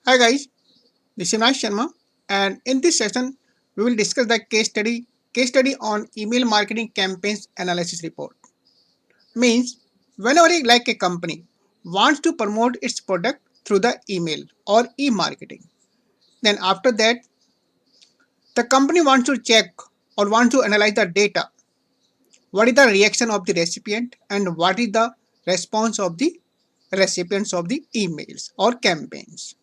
Hi guys, this is Nash Sharma, and in this session we will discuss the case study on email marketing campaigns analysis report. Means whenever a company wants to promote its product through the email or e-marketing, then after that the company wants to check or wants to analyze the data. What is the reaction of the recipient and what is the response of the recipients of the emails or campaigns.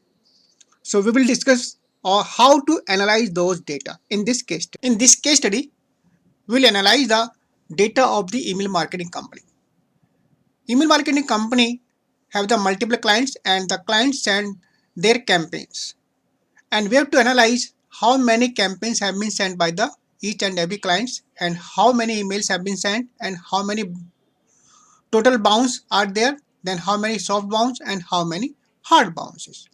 So we will discuss how to analyze those data in this case study. In this case study, we will analyze the data of the email marketing company. Email marketing company have the multiple clients and the clients send their campaigns. And we have to analyze how many campaigns have been sent by the each and every clients and how many emails have been sent and how many total bounce are there, then how many soft bounce and how many hard bounces.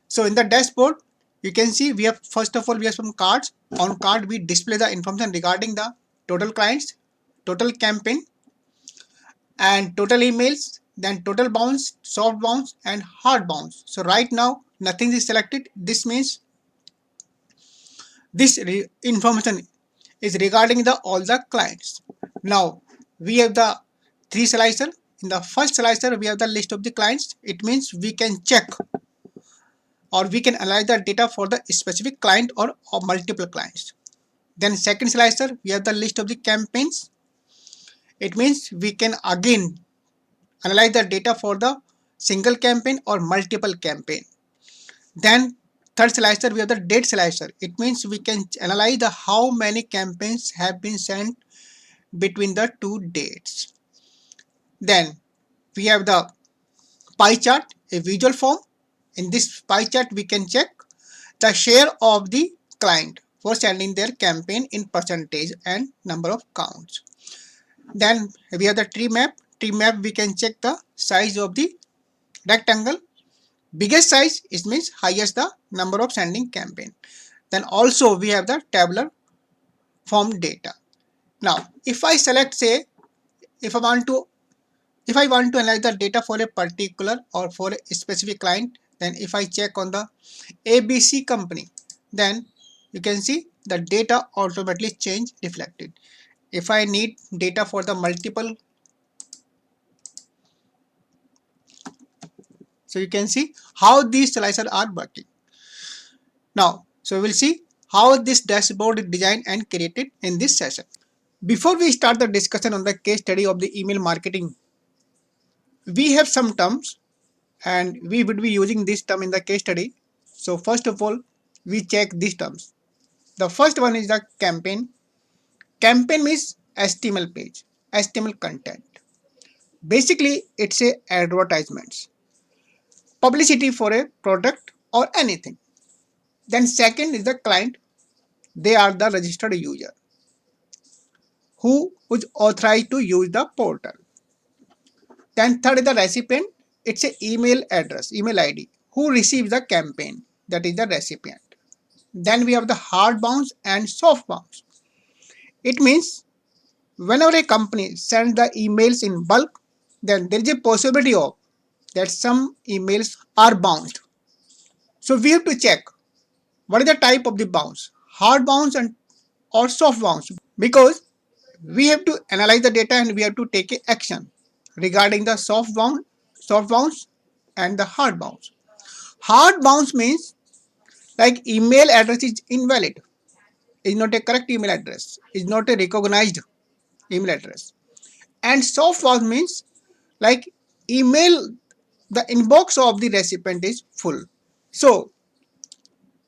So in the dashboard, you can see we have first of all we have some cards. On card we display the information regarding the total clients, total campaign, and total emails, then total bounce, soft bounce, and hard bounce. So right now nothing is selected. This means this information is regarding the all the clients. Now we have the three slicer. In the first slicer we have the list of the clients. It means we can check or we can analyze the data for the specific client or multiple clients. Then second slicer, we have the list of the campaigns. It means we can again analyze the data for the single campaign or multiple campaign. Then third slicer, we have the date slicer. It means we can analyze the how many campaigns have been sent between the two dates. Then we have the pie chart, a visual form. In this pie chart, we can check the share of the client for sending their campaign in percentage and number of counts. Then we have the tree map. Tree map we can check the size of the rectangle. Biggest size is means highest the number of sending campaign. Then also we have the tabular form data. Now if I select say if I want to analyze the data for a particular or for a specific client, then if I check on the ABC company, then you can see the data automatically change reflected. If I need data for the multiple, so you can see how these slicers are working. Now, so we'll see how this dashboard is designed and created in this session. Before we start the discussion on the case study of the email marketing, we have some terms and we would be using this term in the case study. So first of all, we check these terms. The first one is the campaign. Campaign means HTML page, HTML content. Basically, it's a advertisements, publicity for a product or anything. Then second is the client. They are the registered user who is authorized to use the portal. Then third is the recipient. It's a email address, email ID, who receives the campaign. That is the recipient. Then we have the hard bounce and soft bounce. It means whenever a company sends the emails in bulk, then there is a possibility of that some emails are bounced. So we have to check what is the type of the bounce, hard bounce and or soft bounce, because we have to analyze the data and we have to take a action regarding the soft bounce and the hard bounce. Hard bounce means like email address is invalid, is not a correct email address, is not a recognized email address. And soft bounce means like email, the inbox of the recipient is full. So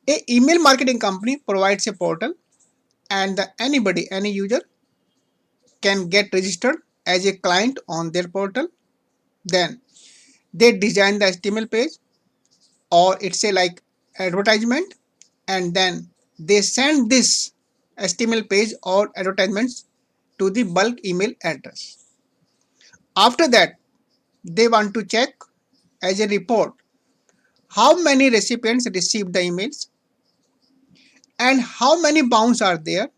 a email marketing company provides a portal and any user can get registered as a client on their portal. Then they design the HTML page or it's a like advertisement, and then they send this HTML page or advertisements to the bulk email address. After that, they want to check as a report how many recipients received the emails and how many bounce are there,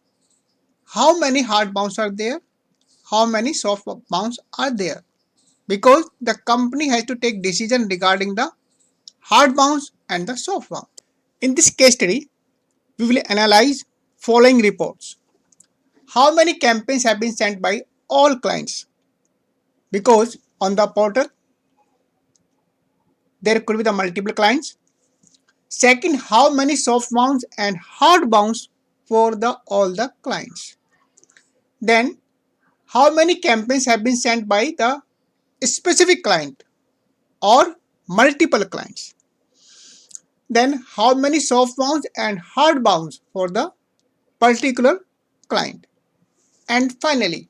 how many hard bounce are there, how many soft bounce are there, because the company has to take decision regarding the hard bounce and the soft bounce. In this case study, we will analyze following reports. How many campaigns have been sent by all clients? Because on the portal, there could be the multiple clients. Second, how many soft bounce and hard bounce for all the clients. Then, how many campaigns have been sent by the specific client or multiple clients. Then, how many soft bounce and hard bounce for the particular client. And finally,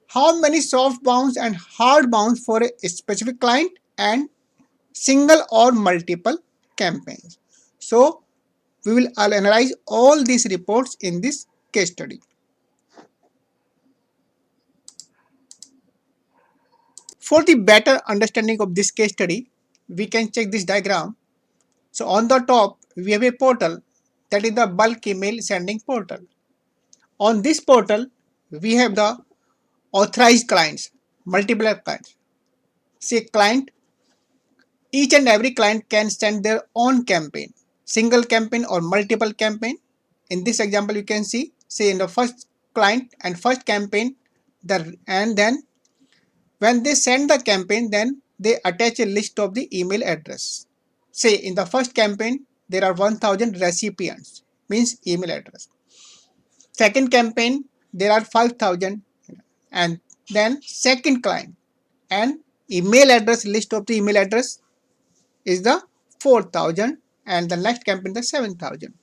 how many soft bounce and hard bounce for a specific client and single or multiple campaigns. So, we will analyze all these reports in this case study. For the better understanding of this case study, we can check this diagram. So on the top, we have a portal that is the bulk email sending portal. On this portal, we have the authorized clients, multiple clients. Say client, each and every client can send their own campaign, single campaign or multiple campaign. In this example, you can see, say in the first client and first campaign, and then when they send the campaign, then they attach a list of the email address. Say in the first campaign, there are 1000 recipients, means email address. Second campaign, there are 5000, and then second client and email address, list of the email address is the 4000, and the next campaign the 7000.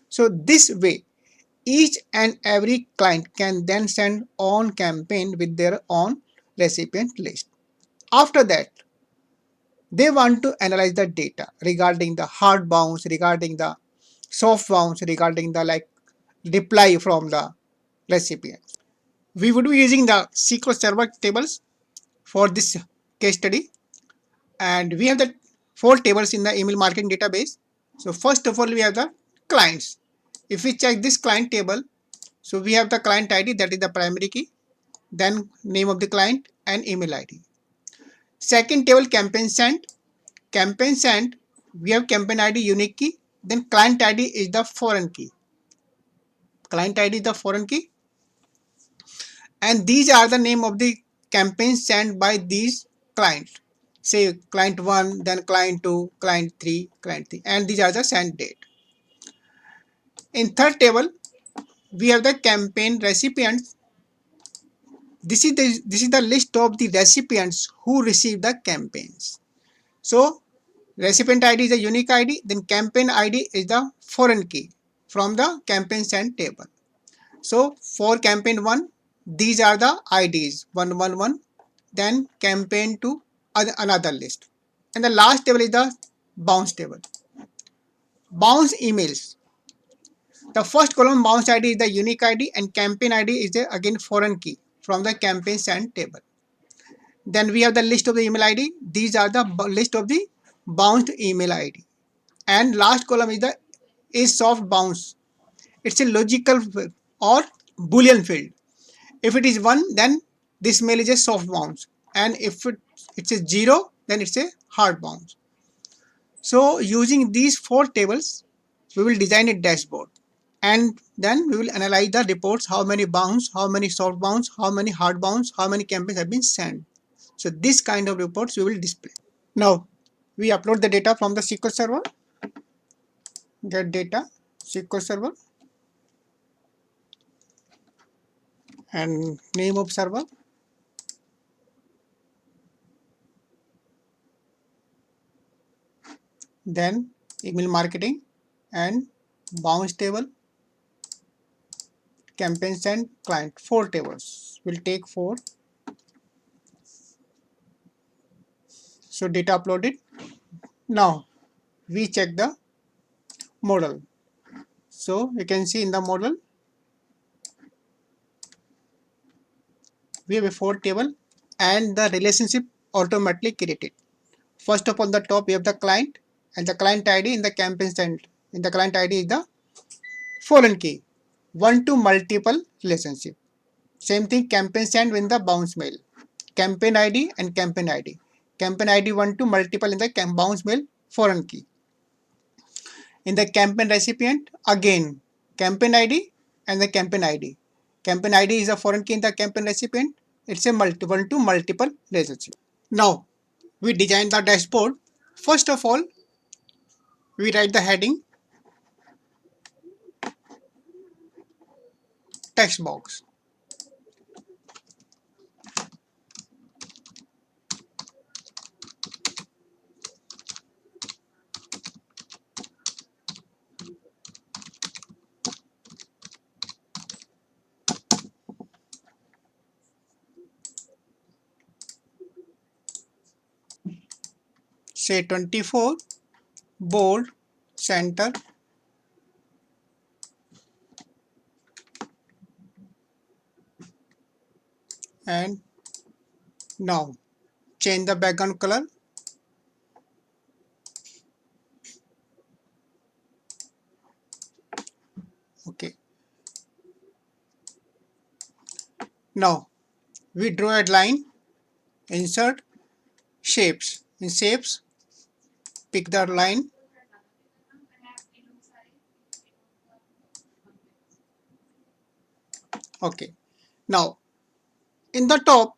So this way, each and every client can then send on campaign with their own recipient list. After that, they want to analyze the data regarding the hard bounce, regarding the soft bounce, regarding the reply from the recipient. We would be using the SQL Server tables for this case study, and we have the 4 tables in the email marketing database. So first of all, we have the clients. If we check this client table, so we have the client ID, that is the primary key, then name of the client and email ID. Second table, campaign sent. Campaign sent, we have campaign ID unique key, then client ID is the foreign key. Client ID is the foreign key, and these are the name of the campaigns sent by these clients. Say client 1, then client 2, client 3, and these are the sent date. In third table, we have the campaign recipients. This is the list of the recipients who receive the campaigns. So recipient ID is a unique ID, then campaign ID is the foreign key from the campaign sent table. So for campaign 1, these are the IDs 111, then campaign 2, another list. And the last table is the bounce table. Bounce emails. The first column, bounce ID, is the unique ID, and campaign ID is the again foreign key from the campaign sent table. Then we have the list of the email ID. These are the list of the bounced email ID. And last column is the soft bounce. It's a logical or boolean field. If it is 1, then this mail is a soft bounce, and if it's a 0, then it's a hard bounce. So using these 4 tables, we will design a dashboard, and then we will analyze the reports: how many bounce, how many soft bounce, how many hard bounce, how many campaigns have been sent. So this kind of reports we will display. Now we upload the data from the SQL Server. Get data, SQL Server, and name of server. Then email marketing and bounce table, campaign sent, client. 4 tables. We'll take 4. So data uploaded. Now we check the model. So you can see in the model we have a 4 table, and the relationship automatically created. First up on the top, we have the client, and the client ID in the campaign sent. In the client ID is the foreign key. 1 to multiple relationship. Same thing, campaign sent in the bounce mail. Campaign ID and campaign ID. Campaign ID 1 to multiple in the bounce mail, foreign key. In the campaign recipient, again campaign ID and the campaign ID. Campaign ID is a foreign key in the campaign recipient. It's a multiple to multiple relationship. Now we design the dashboard. First of all, we write the heading text box. Say 24, bold, center, and now change the background color. Okay. Now we draw a line, insert shapes. In shapes, pick the line. Okay. Now in the top,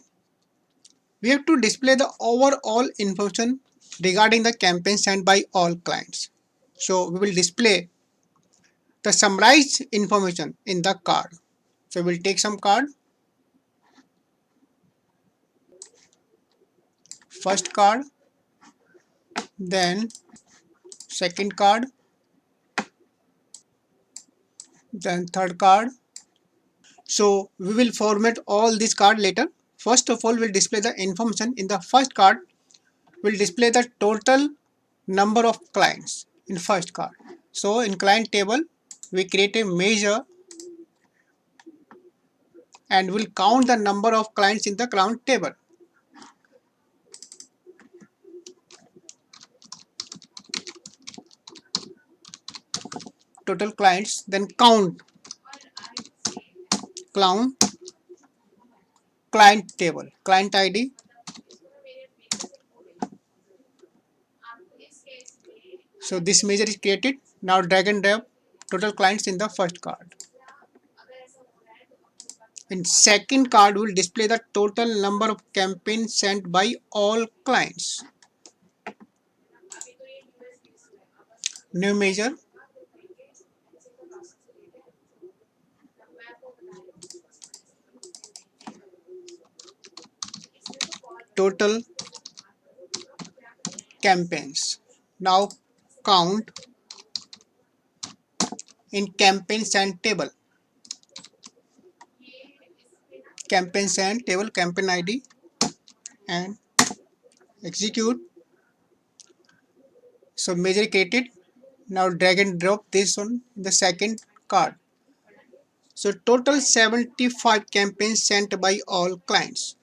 we have to display the overall information regarding the campaign sent by all clients. So we will display the summarized information in the card. So we'll take some card. First card, then second card, then third card. So we will format all this card later. First of all, we'll display the information in the first card. We'll display the total number of clients in first card. So in client table, we create a measure and we'll count the number of clients in the client table. Total clients, then count client table, client ID. So this measure is created. Now drag and drop total clients in the first card. In second card, we'll display the total number of campaigns sent by all clients. New measure. Total campaigns. Now count in campaign sent table. Campaign sent table, campaign ID, and execute. So measure created. Now drag and drop this on the second card. So total 75 campaigns sent by all clients.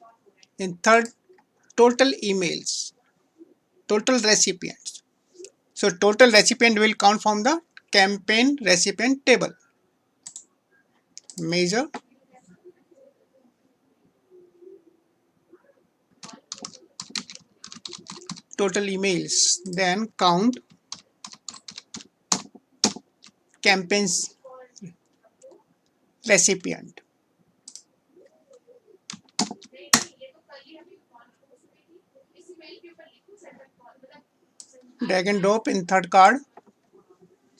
In third, total emails, total recipients. So total recipient will count from the campaign recipient table. Measure. Total emails. Then count campaigns recipient. Drag and drop in third card.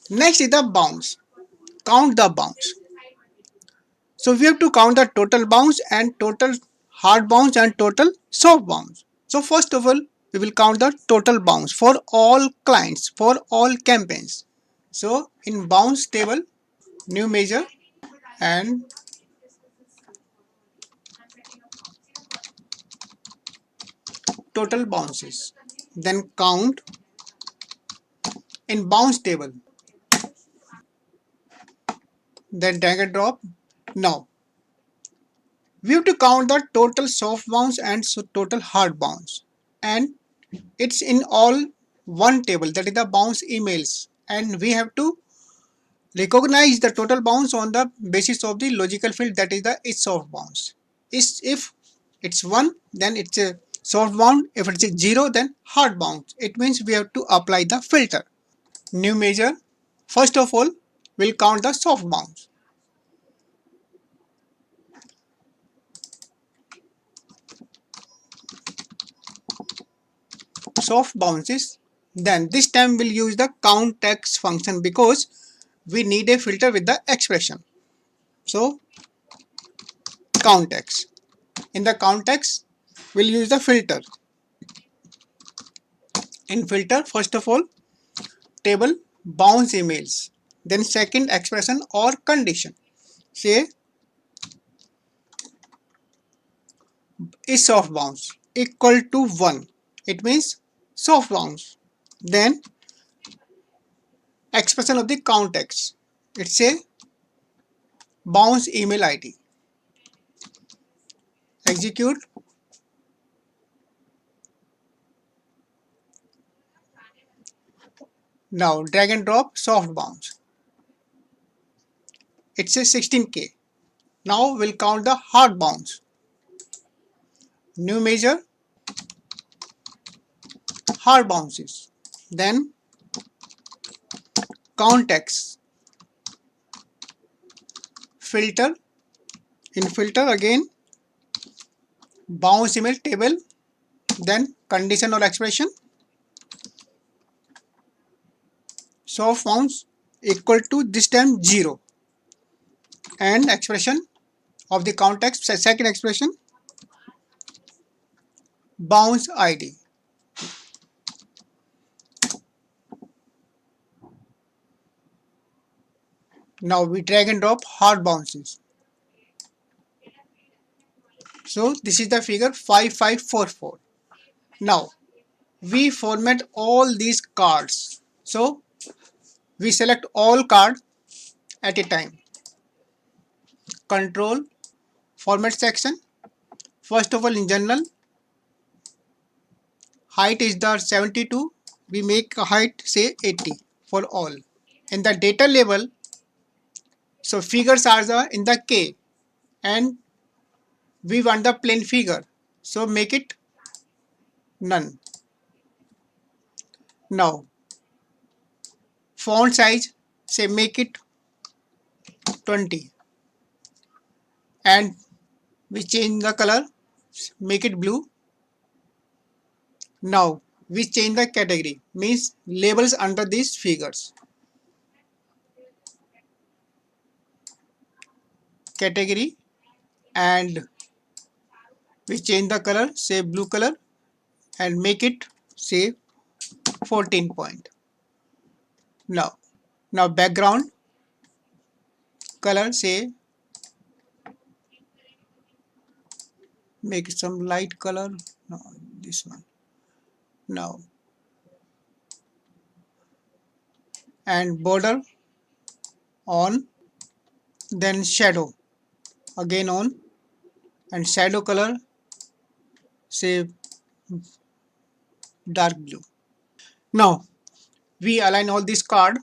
Next is the bounce. Count the bounce. So we have to count the total bounce and total hard bounce and total soft bounce. So first of all, we will count the total bounce for all clients, for all campaigns. So in bounce table, new measure and total bounces. Then count in bounce table. Then drag and drop. Now we have to count the total soft bounce and total hard bounce, and it's in all one table, that is the bounce emails, and we have to recognize the total bounce on the basis of the logical field, that is the is soft bounce. Is if it's 1, then it's a soft bounce. If it's 0, then hard bounce. It means we have to apply the filter. New measure First of all, we'll count the soft bounce. Soft bounces. Then this time we'll use the count text function because we need a filter with the expression. So count text. In the count text, we'll use the filter. In filter, first of all, table bounce emails. Then second expression or condition. Say is soft bounce equal to 1. It means soft bounce. Then expression of the count text. It's a bounce email ID. Execute. Now drag and drop soft bounce. It's a 16K. Now we'll count the hard bounce. New measure hard bounces. Then count text. Filter. In filter again bounce email table. Then condition or expression. Soft bounce equal to this time 0. And expression of the count text, second expression, bounce ID. Now we drag and drop hard bounces. So this is the figure 5544. Now we format all these cards. So we select all card at a time. Control format section. First of all, in general, height is the 72. We make a height say 80 for all. In the data label, so figures are in the K and we want the plain figure. So make it none. Now font size, say make it 20 and we change the color, make it blue. Now we change the category, means labels under these figures. Category, and we change the color, say blue color, and make it say 14 point. Now background color, say make some light color. No, this one. Now and border on, then shadow again on, and shadow color say dark blue. Now we align all this card.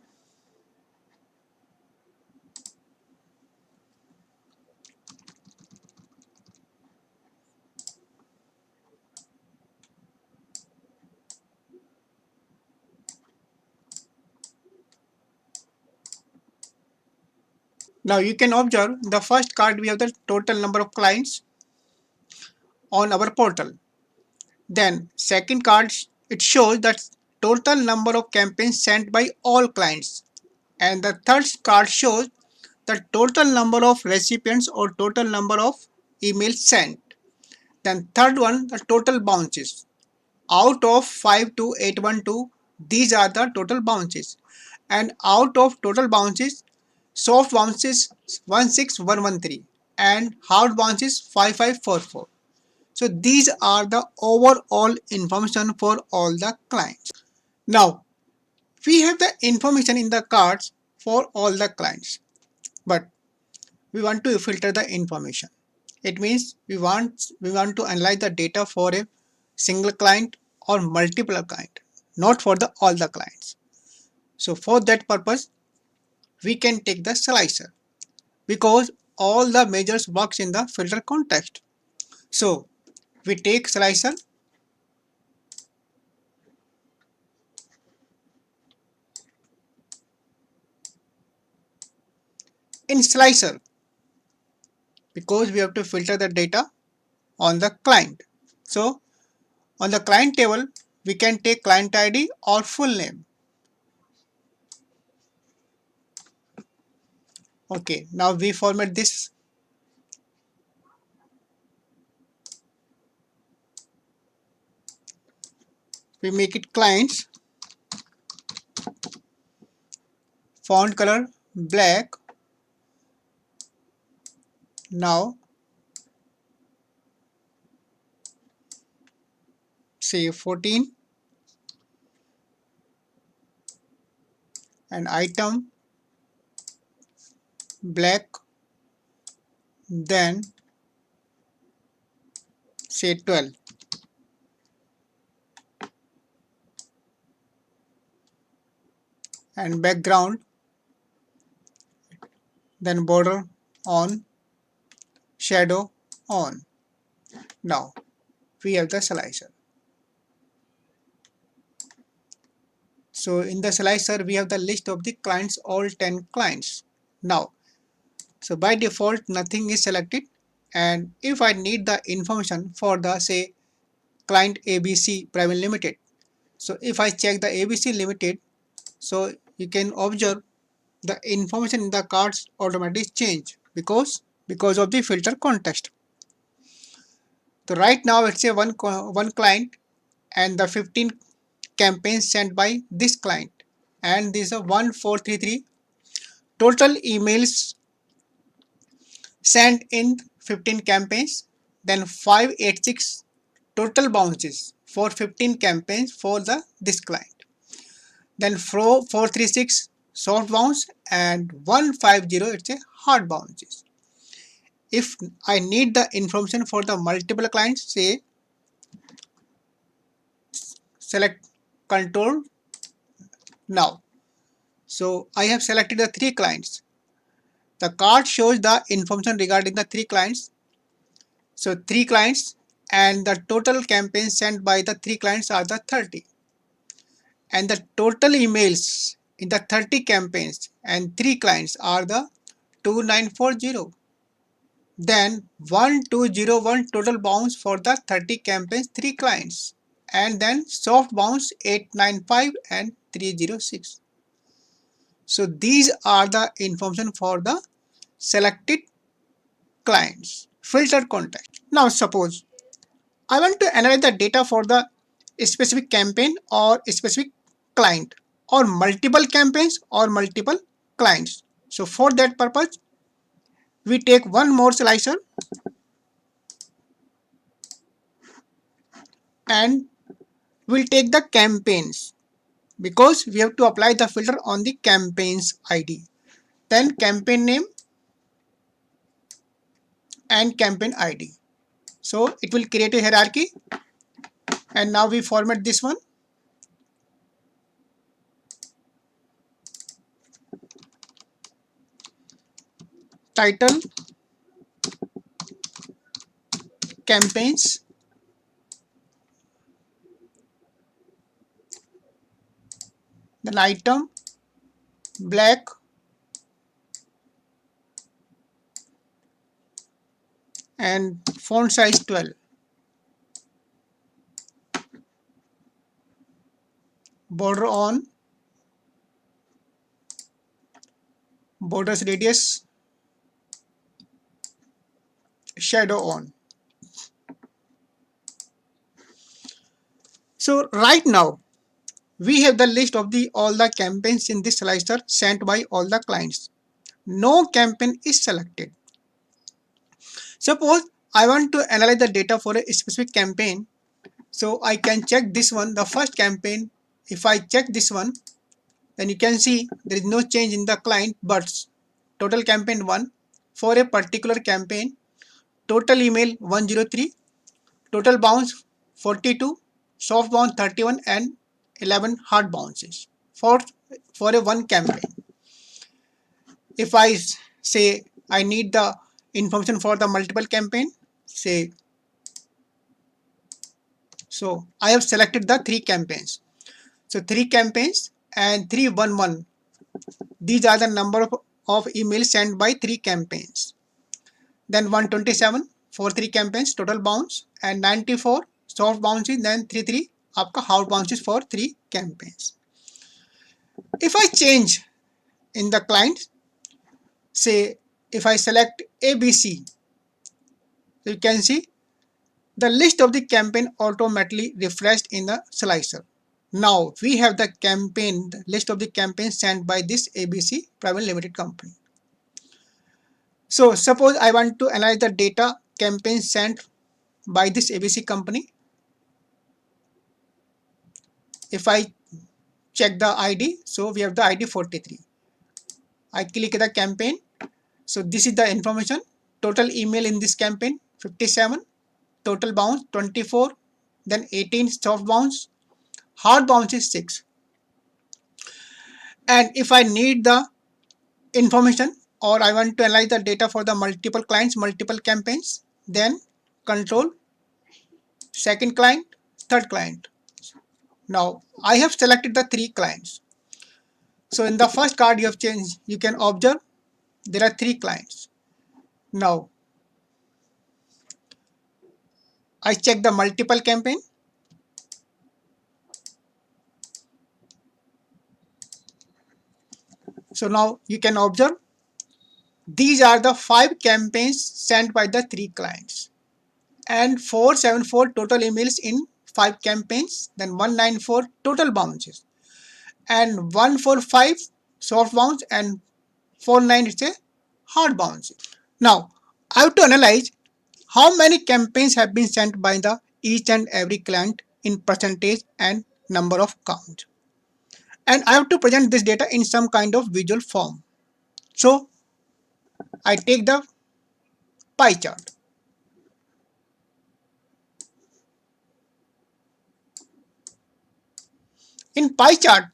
Now you can observe the first card we have the total number of clients on our portal. Then second card, it shows that total number of campaigns sent by all clients. And the third card shows the total number of recipients or total number of emails sent. Then third one, the total bounces. Out of 52812, these are the total bounces. And out of total bounces, soft bounces 16113 and hard bounces 5544. So these are the overall information for all the clients. Now we have the information in the cards for all the clients, but we want to filter the information. It means we want to analyze the data for a single client or multiple client, not for the all the clients. So for that purpose, we can take the slicer because all the measures works in the filter context. So we take slicer. in slicer because we have to filter the data on the client. So on the client table, we can take client ID or full name. Okay, now we format this. We make it clients, font color black. Now say 14 and item black, then say 12 and background, then border on, shadow on. Now we have the slicer. So in the slicer we have the list of the clients, all 10 clients. Now so by default nothing is selected, and if I need the information for the say client ABC Private Limited, so if I check the ABC Limited, so you can observe the information in the cards automatically change because of the filter context. So right now it's a one client and the 15 campaigns sent by this client, and these are 1433 total emails sent in 15 campaigns, then 586 total bounces for 15 campaigns for this client, then 436 soft bounce and 150 it's a hard bounces. If I need the information for the multiple clients, say select control now. So I have selected the 3 clients. The card shows the information regarding the 3 clients. So 3 clients and the total campaigns sent by the 3 clients are the 30. And the total emails in the 30 campaigns and 3 clients are the 2940. Then 1201 total bounce for the 30 campaigns, 3 clients. And then soft bounce 895 and 306. So these are the information for the selected clients. Filter context. Now suppose I want to analyze the data for the specific campaign or specific client, or multiple campaigns or multiple clients. So for that purpose, we take one more slicer and we'll take the campaigns because we have to apply the filter on the campaigns ID. Then campaign name and campaign ID. So it will create a hierarchy, and now we format this one. Title, campaigns, then item, black, and font size 12. Border on, borders radius, shadow on. So right now we have the list of the all the campaigns in this slicer sent by all the clients. No campaign is selected. Suppose I want to analyze the data for a specific campaign, so I can check this one, the first campaign. If I check this one, then you can see there is no change in the client, but total campaign 1 for a particular campaign, total email 103, total bounce 42, soft bounce 31 and 11 hard bounces for a one campaign. If I say I need the information for the multiple campaign, say, so I have selected the 3 campaigns. So 3 campaigns and 311. These are the number of of emails sent by 3 campaigns. Then 127 for 3 campaigns total bounce, and 94 soft bounces, then 33 आपका hard bounces for 3 campaigns. If I change in the client, say if I select ABC, you can see the list of the campaign automatically refreshed in the slicer. Now we have the list of the campaigns sent by this ABC Private Limited company. So suppose I want to analyze the data campaigns sent by this ABC company. If I check the ID, so we have the ID 43. I click the campaign. So this is the information. Total email in this campaign 57, total bounce 24, then 18 soft bounce, hard bounce is 6. And if I need the information or I want to analyze the data for the multiple clients, multiple campaigns, then control second client, third client. Now I have selected the 3 clients. So in the first card you have changed, you can observe there are 3 clients. Now I check the multiple campaign. So now you can observe these are the 5 campaigns sent by the 3 clients, and 474 total emails in 5 campaigns, then 194 total bounces, and 145 soft bounce, and 49 is a hard bounce. Now I have to analyze how many campaigns have been sent by the each and every client in percentage and number of count, and I have to present this data in some kind of visual form. So I take the pie chart. In pie chart,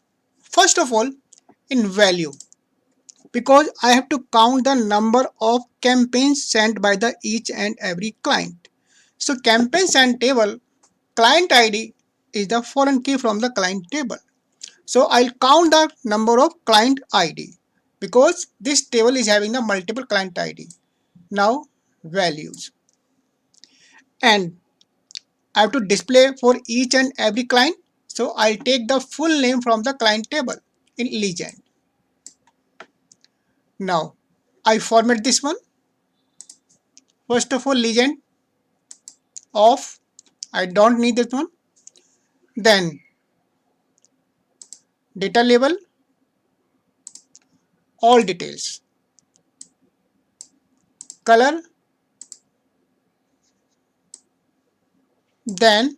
first of all, in value, because I have to count the number of campaigns sent by the each and every client. So campaign sent table, client ID is the foreign key from the client table. So I'll count the number of client ID because this table is having the multiple client ID. Now values, and I have to display for each and every client. So I'll take the full name from the client table in legend. Now I format this one. First of all, legend off. I don't need this one. Then data label, all details. Color, then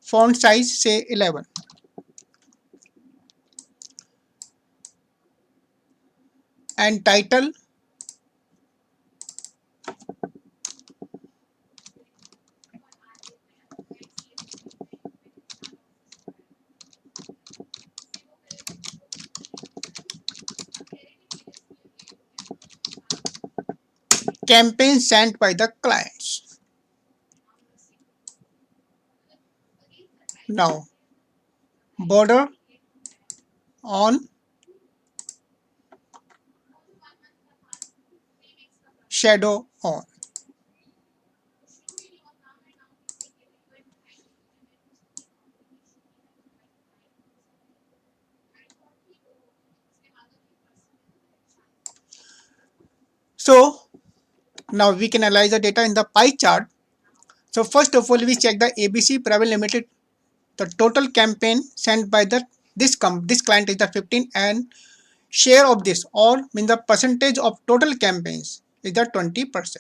font size say 11. And title, campaign sent by the clients. Now border on, shadow on. So now we can analyze the data in the pie chart. So first of all, we check the ABC Private Limited. The total campaign sent by this client is the 15, and share of this, or mean the percentage of total campaigns, is the 20%.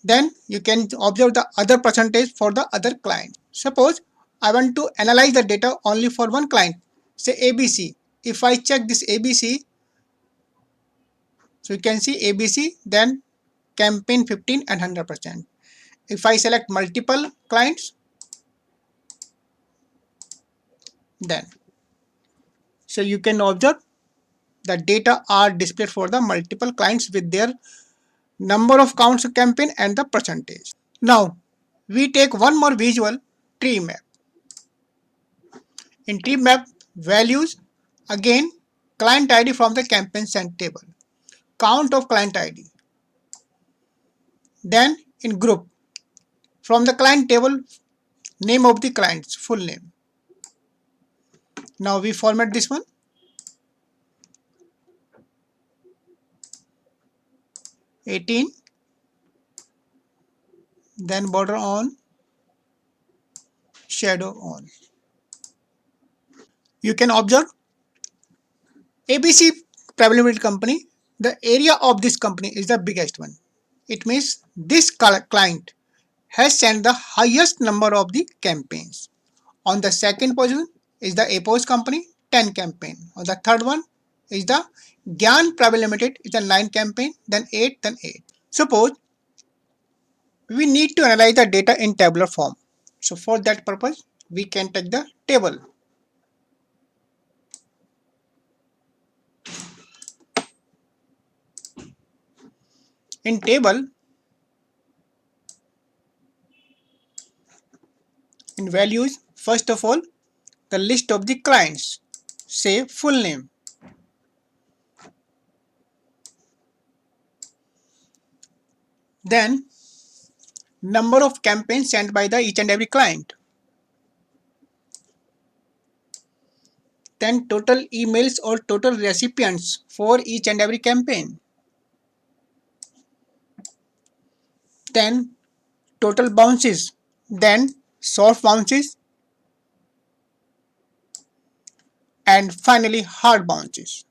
Then you can observe the other percentage for the other client. Suppose I want to analyze the data only for one client, say ABC. If I check this ABC, so you can see ABC, then campaign 15 and 100%. If I select multiple clients, then so you can observe the data are displayed for the multiple clients with their number of counts of campaign and the percentage. Now we take one more visual, tree map. In tree map, values, again client ID from the campaign sent table, count of client ID. Then in group, from the client table, name of the client's full name. Now we format this one. 18, then border on, shadow on. You can observe ABC Private Limited company, the area of this company is the biggest one. It means this client has sent the highest number of the campaigns. On the second position is the APOS company, 10 campaign. On the third one is the Gyan Private Limited, it's a 9 campaign, then 8, then 8. Suppose we need to analyze the data in tabular form. So for that purpose, we can take the table. In table, in values, first of all, the list of the clients, say full name. Then number of campaigns sent by the each and every client. Then total emails or total recipients for each and every campaign. Then total bounces. Then soft bounces. And finally hard bounces.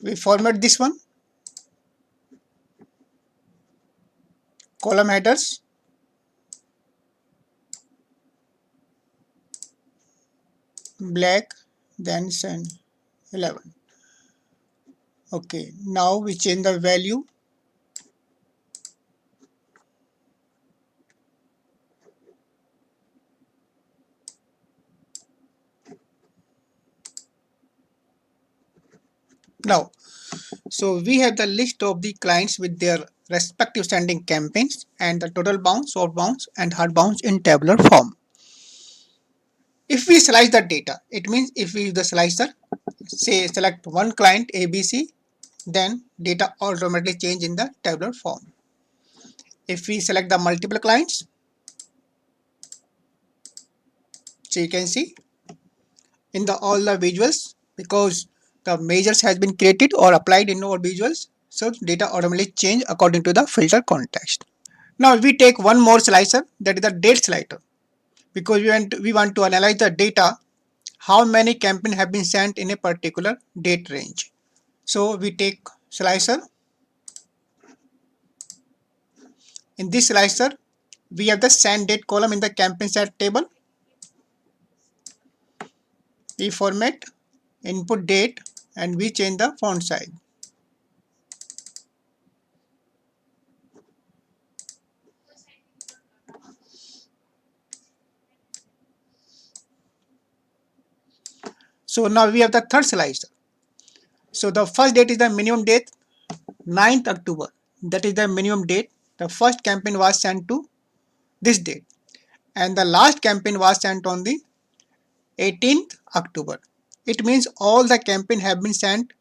We format this one. Column headers. Black, then send 11. Okay, now we change the value. Now, so we have the list of the clients with their respective sending campaigns and the total bounce, soft bounce and hard bounce in tabular form. If we slice the data, it means if we use the slicer, say select one client ABC, then data automatically change in the tabular form. If we select the multiple clients, so you can see in the all the visuals, because the measures has been created or applied in our visuals, so data automatically change according to the filter context. Now we take one more slicer, that is the date slicer, because we want to analyze the data, how many campaigns have been sent in a particular date range. So we take slicer. In this slicer, we have the send date column in the campaign set table. We format input date and we change the font size. So now we have the third slicer. So the first date is the minimum date, 9th October. That is the minimum date. The first campaign was sent to this date. And the last campaign was sent on the 18th October. It means all the campaign have been sent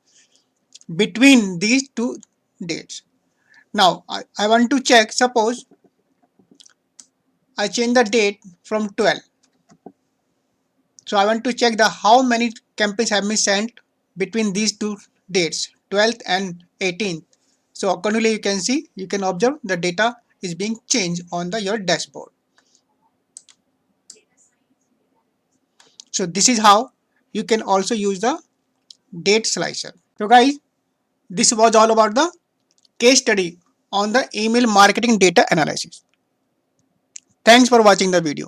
between these two dates. Now I want to check, suppose I change the date from 12. So I want to check the how many campaigns have been sent between these two dates, 12th and 18th. So accordingly you can see, you can observe the data is being changed on your dashboard. So this is how you can also use the date slicer. So guys, this was all about the case study on the email marketing data analysis. Thanks for watching the video.